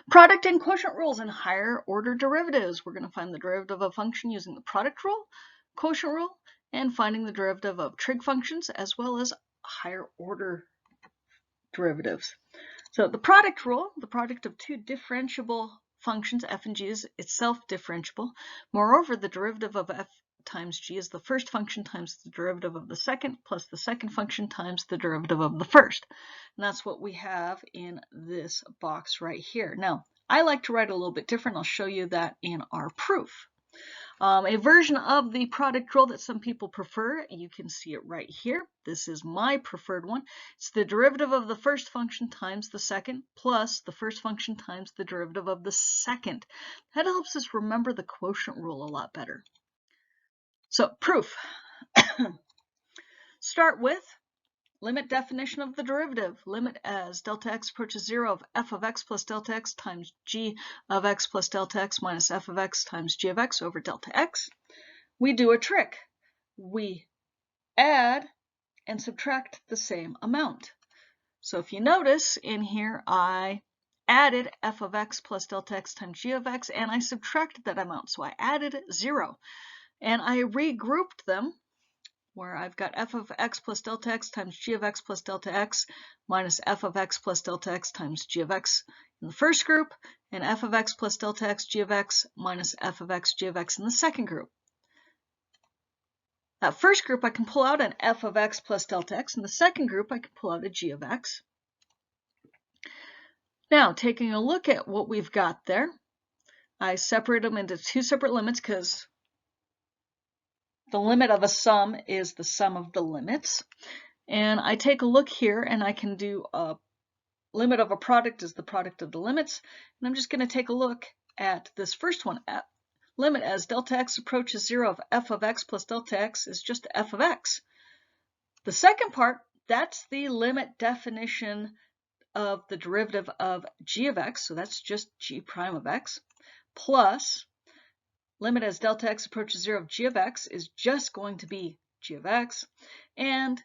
Product and quotient rules and higher order derivatives. We're going to find the derivative of a function using the product rule, quotient rule, and finding the derivative of trig functions as well as higher order derivatives. So the product rule, the product of two differentiable functions, f and g, is itself differentiable. Moreover, the derivative of f times g is the first function times the derivative of the second plus the second function times the derivative of the first. And that's what we have in this box right here. Now, I like to write a little bit different. I'll show you that in our proof. A version of the product rule that some people prefer, you can see it right here. This is my preferred one. It's the derivative of the first function times the second plus the first function times the derivative of the second. That helps us remember the quotient rule a lot better. So proof. Start with limit definition of the derivative. Limit as delta x approaches 0 of f of x plus delta x times g of x plus delta x minus f of x times g of x over delta x. We do a trick. We add and subtract the same amount. So if you notice in here, I added f of x plus delta x times g of x, and I subtracted that amount. So I added 0. And I regrouped them where I've got f of x plus delta x times g of x plus delta x minus f of x plus delta x times g of x in the first group, and f of x plus delta x g of x minus f of x g of x in the second group. That first group I can pull out an f of x plus delta x. In the second group I can pull out a g of x. Now taking a look at what we've got there, I separate them into two separate limits because the limit of a sum is the sum of the limits. And I take a look here and I can do a limit of a product is the product of the limits. And I'm just going to take a look at this first one. Limit as delta x approaches 0 of f of x plus delta x is just f of x. The second part, that's the limit definition of the derivative of g of x, so that's just g prime of x, plus limit as delta x approaches 0 of g of x is just going to be g of x, and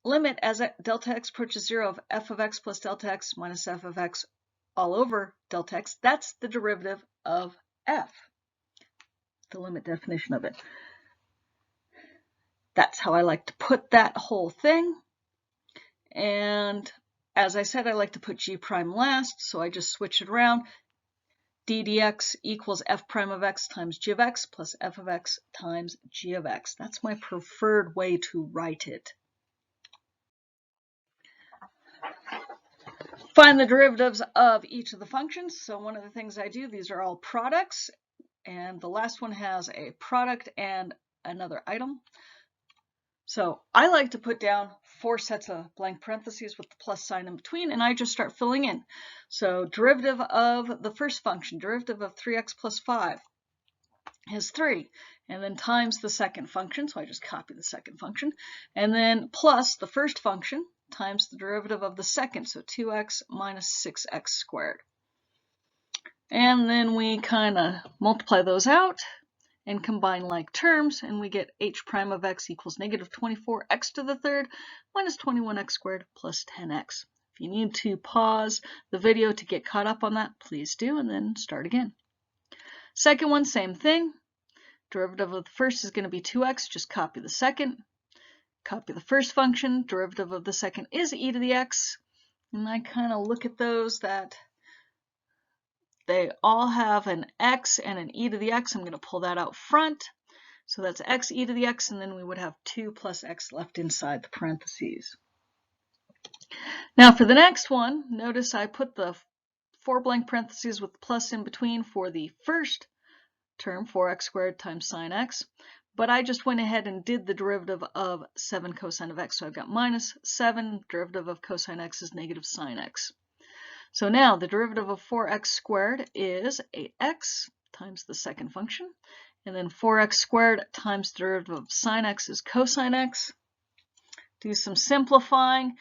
limit as delta x approaches 0 of f of x plus delta x minus f of x all over delta x, that's the derivative of f, the limit definition of it. That's how I like to put that whole thing. And as I said, I like to put g prime last, so I just switch it around. d dx equals f prime of x times g of x plus f of x times g of x. That's my preferred way to write it. Find the derivatives of each of the functions. So one of the things I do, these are all products, and the last one has a product and another item. So I like to put down 4 sets of blank parentheses with the plus sign in between, and I just start filling in. So derivative of the first function, derivative of 3x plus 5 is 3, and then times the second function, so I just copy the second function, and then plus the first function times the derivative of the second, so 2x minus 6x squared. And then we kind of multiply those out and combine like terms, and we get h prime of x equals negative 24x to the third minus 21x squared plus 10x. If you need to pause the video to get caught up on that, please do, and then start again. Second one, same thing. Derivative of the first is going to be 2x, just copy the second. Copy the first function, derivative of the second is e to the x, and I kind of look at those that they all have an x and an e to the x. I'm going to pull that out front. So that's x e to the x, and then we would have 2 plus x left inside the parentheses. Now for the next one, notice I put the 4 blank parentheses with the plus in between for the first term, 4x squared times sine x. But I just went ahead and did the derivative of 7 cosine of x. So I've got minus 7, derivative of cosine x is negative sine x. So now the derivative of 4x squared is 8x times the second function, and then 4x squared times the derivative of sine x is cosine x. Do some simplifying.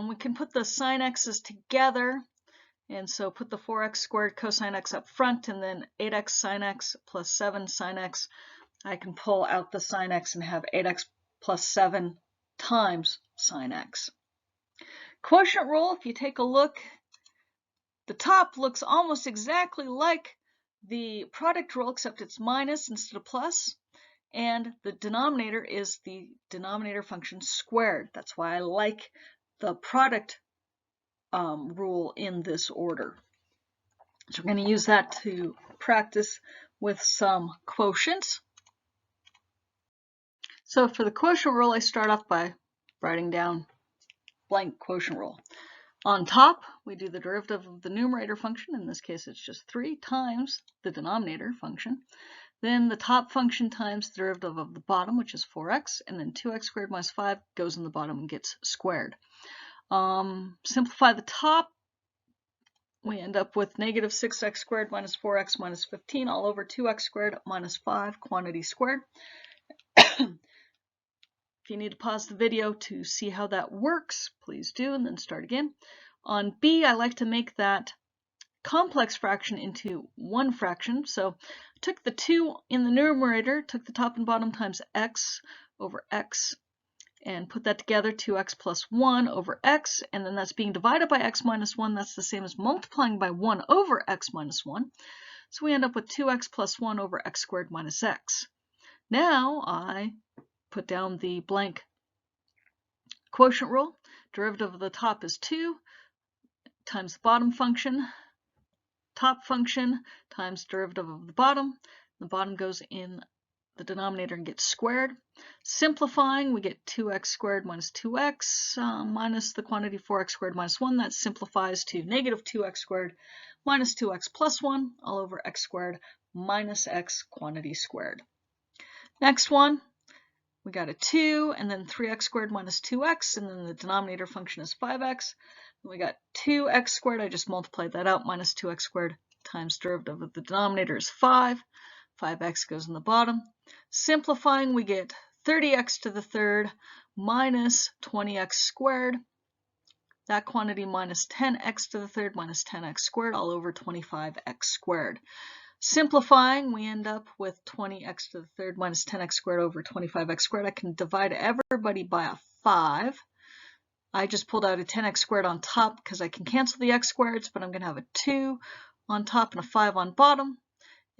We can put the sine x's together, and so put the 4x squared cosine x up front, and then 8x sine x plus 7 sine x. I can pull out the sine x and have 8x plus 7 times sine x. Quotient rule, if you take a look, the top looks almost exactly like the product rule, except it's minus instead of plus, and the denominator is the denominator function squared. That's why I like the product rule in this order. So we're going to use that to practice with some quotients. So for the quotient rule, I start off by writing down blank quotient rule. On top, we do the derivative of the numerator function. In this case, it's just 3 times the denominator function. Then the top function times the derivative of the bottom, which is 4x, and then 2x squared minus 5 goes in the bottom and gets squared. Simplify the top. We end up with negative 6x squared minus 4x minus 15 all over 2x squared minus 5 quantity squared. If you need to pause the video to see how that works, please do, and then start again. On B, I like to make that complex fraction into one fraction. So I took the 2 in the numerator, took the top and bottom times x over x, and put that together, 2x plus 1 over x, and then that's being divided by x minus 1. That's the same as multiplying by 1 over x minus 1. So we end up with 2x plus 1 over x squared minus x. Now I put down the blank quotient rule. Derivative of the top is 2 times the bottom function, top function times derivative of the bottom. The bottom goes in the denominator and gets squared. Simplifying, we get 2x squared minus 2x minus the quantity 4x squared minus 1. That simplifies to negative 2x squared minus 2x plus 1 all over x squared minus x quantity squared. Next one, we got a 2 and then 3x squared minus 2x, and then the denominator function is 5x. And we got 2x squared, I just multiplied that out, minus 2x squared times derivative of the denominator is 5. 5x goes in the bottom. Simplifying, we get 30x to the third minus 20x squared. That quantity minus 10x to the third minus 10x squared all over 25x squared. Simplifying, we end up with 20x to the third minus 10x squared over 25x squared. I can divide everybody by a 5. I just pulled out a 10x squared on top because I can cancel the x squareds, but I'm going to have a 2 on top and a 5 on bottom.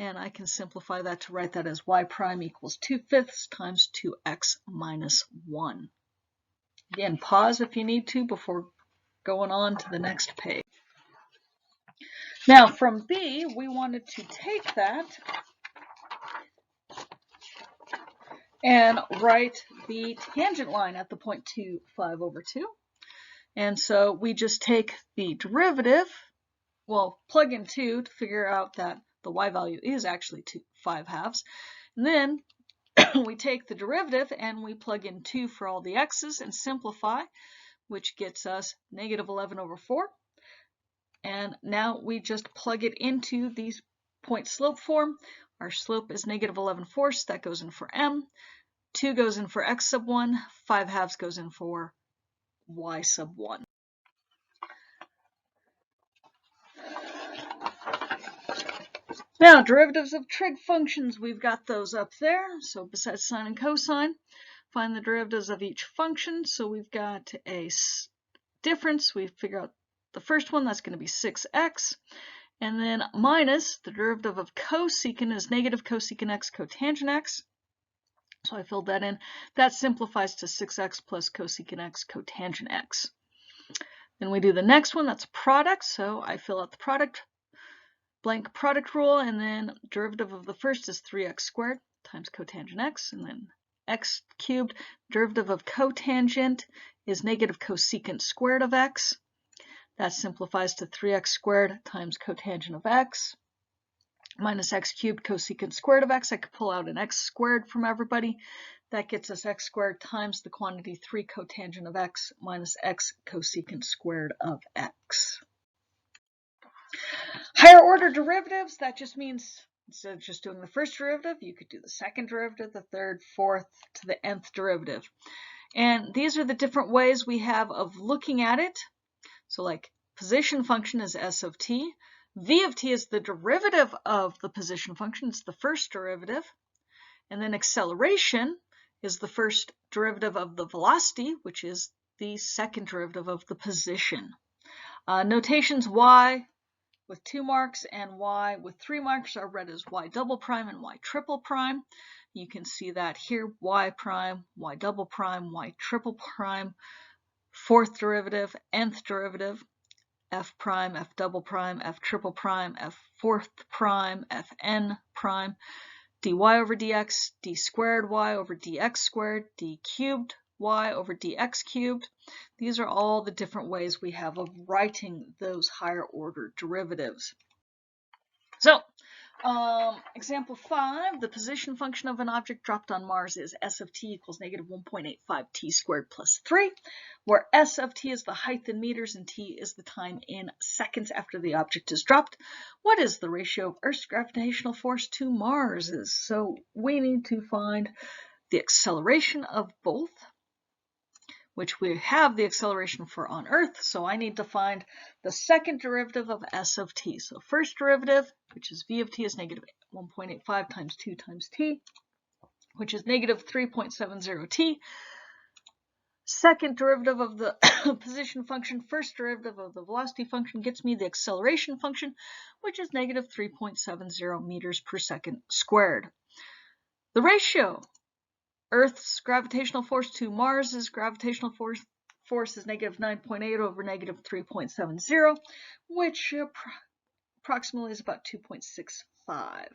And I can simplify that to write that as y prime equals 2/5 times 2x minus 1. Again, pause if you need to before going on to the next page. Now from B, we wanted to take that and write the tangent line at the point 2, 5 over 2. And so we just take the derivative, well, plug in 2 to figure out that the y value is actually 5/2. And then we take the derivative and we plug in 2 for all the x's and simplify, which gets us negative 11 over 4. And now we just plug it into the point slope form. Our slope is negative 11/4. That goes in for m. 2 goes in for x sub 1. 5/2 goes in for y sub 1. Now, derivatives of trig functions, we've got those up there. So besides sine and cosine, find the derivatives of each function. So we've got a difference. We figure out the first one, that's going to be 6x. And then minus the derivative of cosecant is negative cosecant x cotangent x. So I filled that in. That simplifies to 6x plus cosecant x cotangent x. Then we do the next one, that's product. So I fill out the product, blank product rule, and then derivative of the first is 3x squared times cotangent x, and then x cubed. Derivative of cotangent is negative cosecant squared of x. That simplifies to 3x squared times cotangent of x minus x cubed cosecant squared of x. I could pull out an x squared from everybody. That gets us x squared times the quantity 3 cotangent of x minus x cosecant squared of x. Higher order derivatives, that just means instead of just doing the first derivative, you could do the second derivative, the third, fourth, to the nth derivative. And these are the different ways we have of looking at it. So like position function is s of t. V of t is the derivative of the position function. It's the first derivative. And then acceleration is the first derivative of the velocity, which is the second derivative of the position. Notations y with 2 marks and y with 3 marks are read as y double prime and y triple prime. You can see that here, y prime, y double prime, y triple prime, fourth derivative, nth derivative, f prime, f double prime, f triple prime, f fourth prime, fn prime, dy over dx, d squared y over dx squared, d cubed y over dx cubed. These are all the different ways we have of writing those higher order derivatives. So, example 5, the position function of an object dropped on Mars is s of t equals negative 1.85 t squared plus 3, where s of t is the height in meters and t is the time in seconds after the object is dropped. What is the ratio of Earth's gravitational force to Mars's? So we need to find the acceleration of both, which we have the acceleration for on Earth, so I need to find the second derivative of s of t. So first derivative, which is v of t, is negative 1.85 times 2 times t, which is negative 3.70 t. Second derivative of the position function, first derivative of the velocity function gets me the acceleration function, which is negative 3.70 meters per second squared. The ratio, Earth's gravitational force to Mars's gravitational force is negative 9.8 over negative 3.70, which approximately is about 2.65.